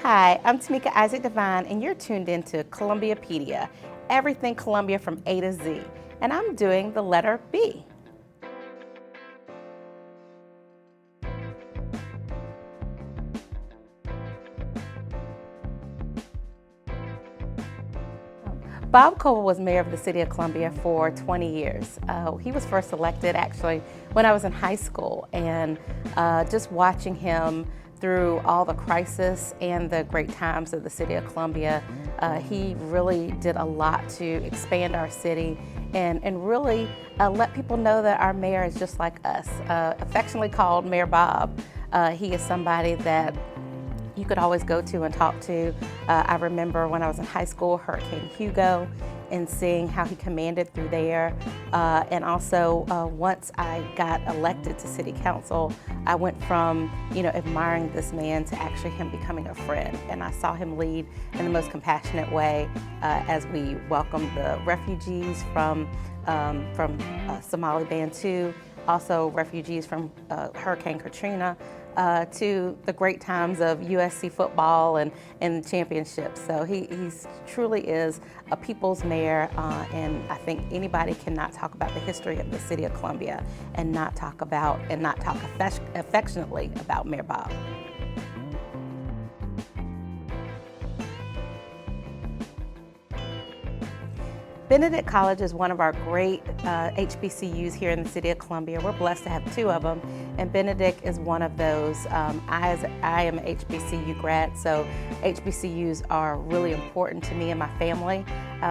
Hi, I'm Tameika Isaac Devine, and you're tuned into Columbiapedia, everything Columbia from A to Z, and I'm doing the letter B. Bob Cole was mayor of the city of Columbia for 20 years. He was first elected actually when I was in high school, and just watching him through all the crisis and the great times of the city of Columbia, he really did a lot to expand our city and really let people know that our mayor is just like us, affectionately called Mayor Bob. He is somebody that you could always go to and talk to. I remember when I was in high school, Hurricane Hugo, and seeing how he commanded through there. And also, once I got elected to city council, I went from, admiring this man to actually him becoming a friend. And I saw him lead in the most compassionate way as we welcomed the refugees from Somali Bantu, also refugees from Hurricane Katrina, to the great times of USC football and championships. So he truly is a people's mayor, and I think anybody cannot talk about the history of the city of Columbia and not talk affectionately about Mayor Bob. Benedict College is one of our great HBCUs here in the city of Columbia. We're blessed to have two of them, and Benedict is one of those. I am an HBCU grad, so HBCUs are really important to me and my family.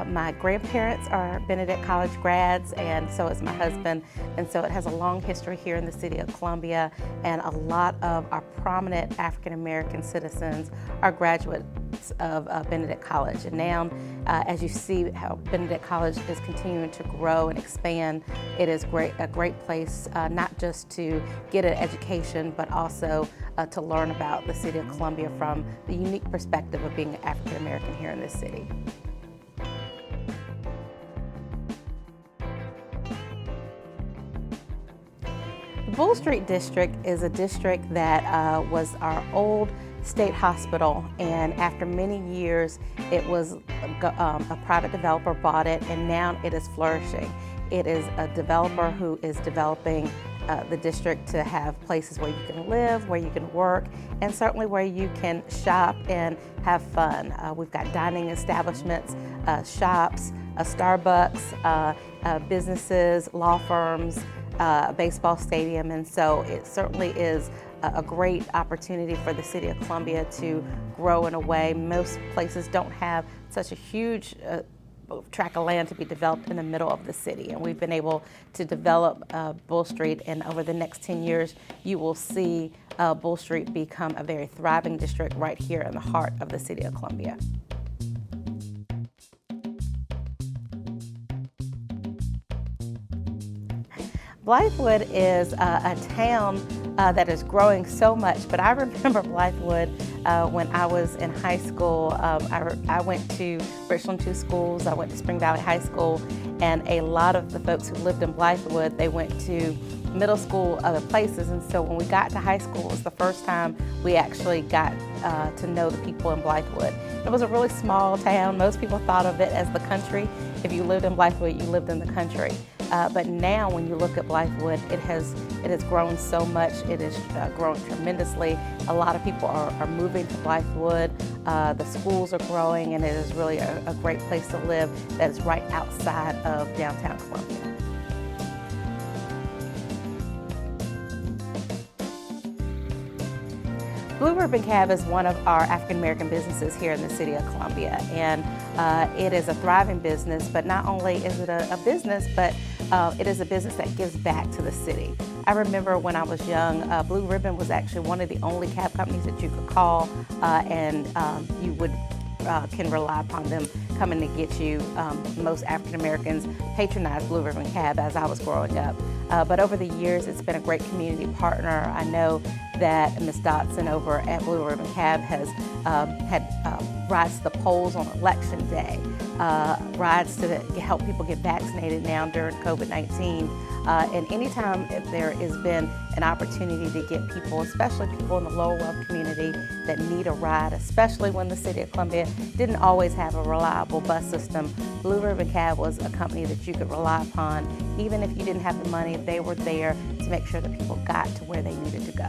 My grandparents are Benedict College grads, and so is my husband, and so it has a long history here in the city of Columbia, and a lot of our prominent African American citizens are graduates of Benedict College. And now, as you see how Benedict College is continuing to grow and expand, it is a great place not just to get an education, but also to learn about the city of Columbia from the unique perspective of being an African American here in this city. The Bull Street District is a district that was our old state hospital, and after many years it was a private developer bought it, and now it is flourishing. It is a developer who is developing the district to have places where you can live, where you can work, and certainly where you can shop and have fun. We've got dining establishments, shops, a Starbucks, businesses, law firms, a baseball stadium, and so it certainly is a great opportunity for the city of Columbia to grow in a way. Most places don't have such a huge tract of land to be developed in the middle of the city, and we've been able to develop Bull Street, and over the next 10 years you will see Bull Street become a very thriving district right here in the heart of the city of Columbia. Blythewood is a town that is growing so much, but I remember Blythewood when I was in high school. I went to Richland 2 schools, I went to Spring Valley High School, and a lot of the folks who lived in Blythewood, they went to middle school, other places, and so when we got to high school, it was the first time we actually got to know the people in Blythewood. It was a really small town. Most people thought of it as the country. If you lived in Blythewood, you lived in the country. But now when you look at Blythewood, it has grown so much. It has grown tremendously. A lot of people are moving to Blythewood. The schools are growing, and it is really a great place to live that is right outside of downtown Columbia. Blue Ribbon Cab is one of our African American businesses here in the city of Columbia, and it is a thriving business, but not only is it a business, but it is a business that gives back to the city. I remember when I was young, Blue Ribbon was actually one of the only cab companies that you could call and you can rely upon them coming to get you. Most African Americans patronized Blue Ribbon Cab as I was growing up. But over the years, it's been a great community partner. I know that Ms. Dotson over at Blue Ribbon Cab has had rides to the polls on election day, rides to help people get vaccinated now during COVID-19. And anytime there has been an opportunity to get people, especially people in the lower wealth community that need a ride, especially when the City of Columbia didn't always have a reliable bus system, Blue Ribbon Cab was a company that you could rely upon. Even if you didn't have the money, they were there to make sure that people got to where they needed to go.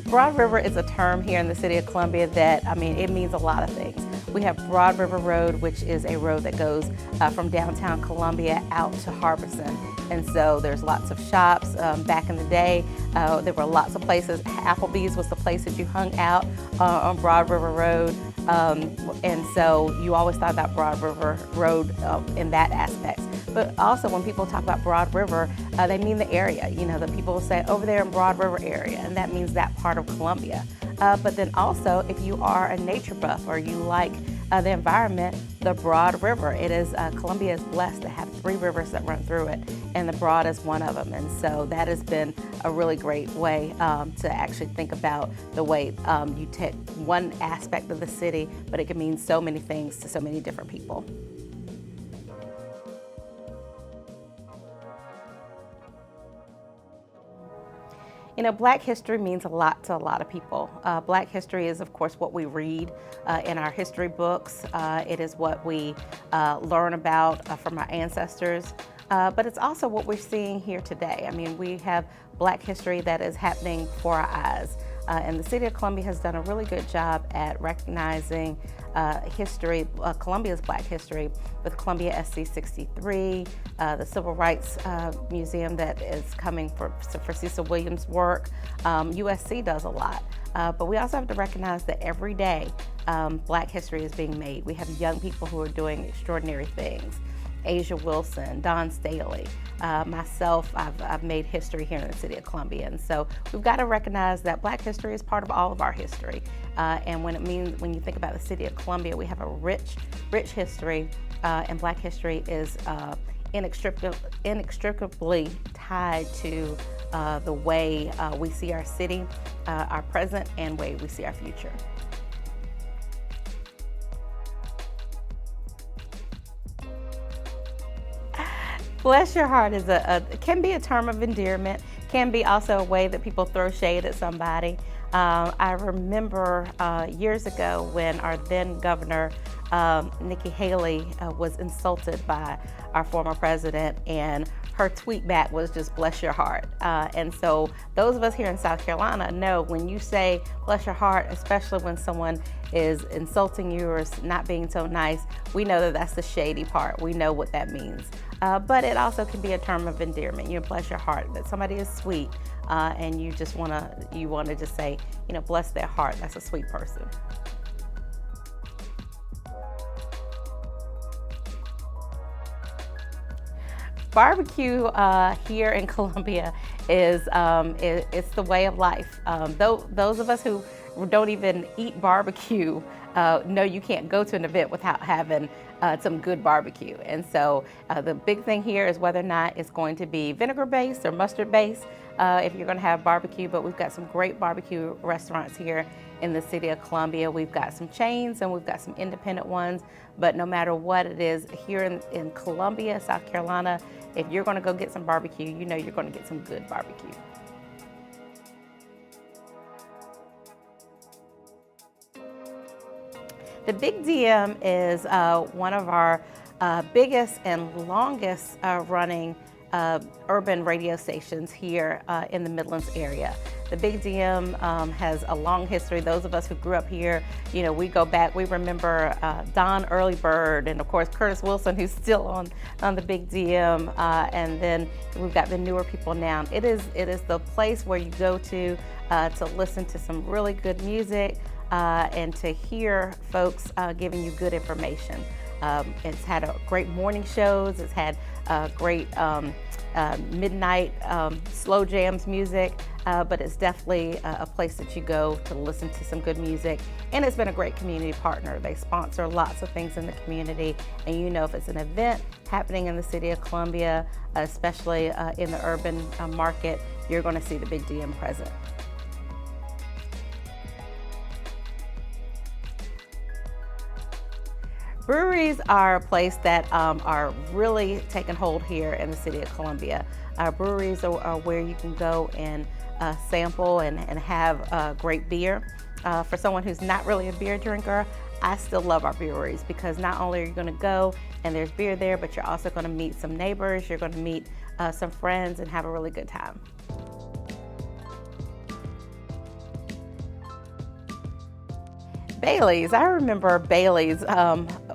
Broad River is a term here in the City of Columbia that, it means a lot of things. We have Broad River Road, which is a road that goes from downtown Columbia out to Harbison. And so there's lots of shops. Back in the day, there were lots of places. Applebee's was the place that you hung out on Broad River Road. And so you always thought about Broad River Road in that aspect. But also when people talk about Broad River, they mean the area. The people will say over there in Broad River area, and that means that part of Columbia. But then also, if you are a nature buff or you like the environment, the Broad River, Columbia is blessed to have 3 rivers that run through it, and the Broad is one of them. And so that has been a really great way to actually think about the way you take one aspect of the city, but it can mean so many things to so many different people. Black history means a lot to a lot of people. Black history is, of course, what we read in our history books. It is what we learn about from our ancestors, but it's also what we're seeing here today. We have Black history that is happening before our eyes. And the City of Columbia has done a really good job at recognizing history, Columbia's Black history, with Columbia SC 63, the Civil Rights Museum that is coming for Cecil Williams' work. USC does a lot. But we also have to recognize that every day Black history is being made. We have young people who are doing extraordinary things. Asia Wilson, Don Staley, myself, I've made history here in the City of Columbia. And so we've got to recognize that Black history is part of all of our history. And when you think about the City of Columbia, we have a rich history, and Black history is inextricably tied to the way we see our city, our present, and way we see our future. Bless your heart can be a term of endearment, can be also a way that people throw shade at somebody. I remember years ago when our then governor, Nikki Haley, was insulted by our former president, and her tweet back was just bless your heart. And so those of us here in South Carolina know when you say bless your heart, especially when someone is insulting you or not being so nice, we know that that's the shady part. We know what that means. But it also can be a term of endearment. Bless your heart, that somebody is sweet, and you want to just say, bless their heart. That's a sweet person. Barbecue here in Columbia is it's the way of life. Those of us who don't even eat barbecue know you can't go to an event without having some good barbecue. And so the big thing here is whether or not it's going to be vinegar-based or mustard-based if you're going to have barbecue. But we've got some great barbecue restaurants here in the City of Columbia. We've got some chains and we've got some independent ones. But no matter what it is, here in Columbia, South Carolina, if you're going to go get some barbecue, you're going to get some good barbecue. The Big DM is one of our biggest and longest running urban radio stations here in the Midlands area. The Big DM has a long history. Those of us who grew up here, we go back, we remember Don Early Bird and of course Curtis Wilson, who's still on the Big DM, and then we've got the newer people now. It is the place where you go to listen to some really good music and to hear folks giving you good information. It's had great morning shows. It's had great midnight slow jams music, but it's definitely a place that you go to listen to some good music. And it's been a great community partner. They sponsor lots of things in the community, and you know if it's an event happening in the city of Columbia, especially in the urban market, you're going to see the Big DM present. Breweries are a place that are really taking hold here in the city of Columbia. Breweries are where you can go and sample and have great beer. For someone who's not really a beer drinker, I still love our breweries because not only are you going to go and there's beer there, but you're also going to meet some neighbors, you're going to meet some friends and have a really good time. Bailey's, I remember Bailey's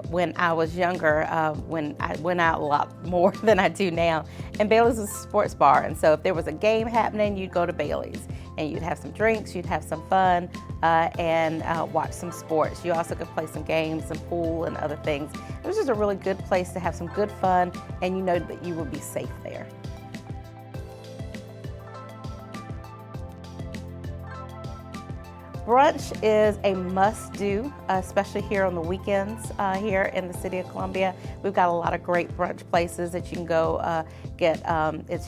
when I was younger, when I went out a lot more than I do now. And Bailey's was a sports bar, and so if there was a game happening, you'd go to Bailey's. And you'd have some drinks, you'd have some fun, and watch some sports. You also could play some games, some pool and other things. It was just a really good place to have some good fun, and you know that you would be safe there. Brunch is a must-do, especially here on the weekends here in the city of Columbia. We've got a lot of great brunch places that you can go get. It's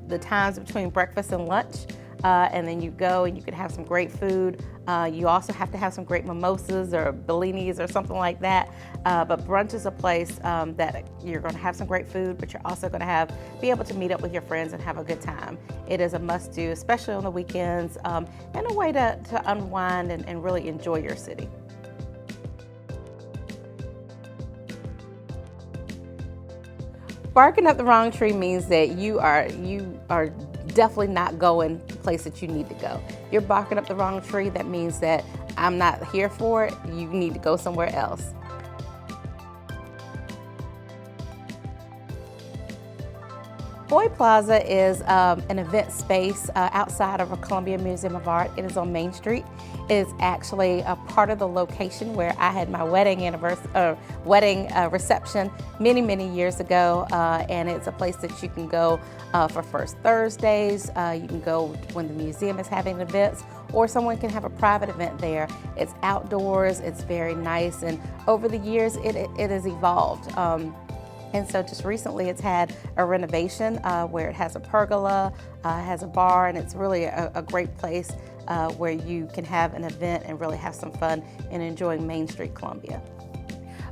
the times between breakfast and lunch, and then you go and you can have some great food. You also have to have some great mimosas or bellinis or something like that. But brunch is a place that you're going to have some great food, but you're also going to be able to meet up with your friends and have a good time. It is a must-do, especially on the weekends, and a way to unwind and really enjoy your city. Barking up the wrong tree means that you are definitely not going the place that you need to go. You're barking up the wrong tree, that means that I'm not here for it, you need to go somewhere else. Boyd Plaza is an event space outside of a Columbia Museum of Art. It is on Main Street. It is actually a part of the location where I had my wedding reception many years ago, and it's a place that you can go for First Thursdays. You can go when the museum is having events, or someone can have a private event there. It's outdoors, it's very nice, and over the years it has evolved. And so just recently it's had a renovation where it has a pergola, has a bar, and it's really a great place where you can have an event and really have some fun and enjoying Main Street, Columbia.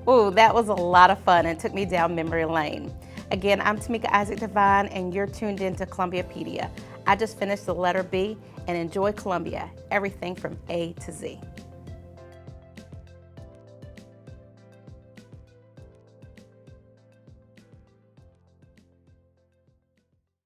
Ooh, that was a lot of fun and took me down memory lane. Again, I'm Tameika Isaac Devine, and you're tuned into Columbiapedia. I just finished the letter B, and enjoy Columbia, everything from A to Z.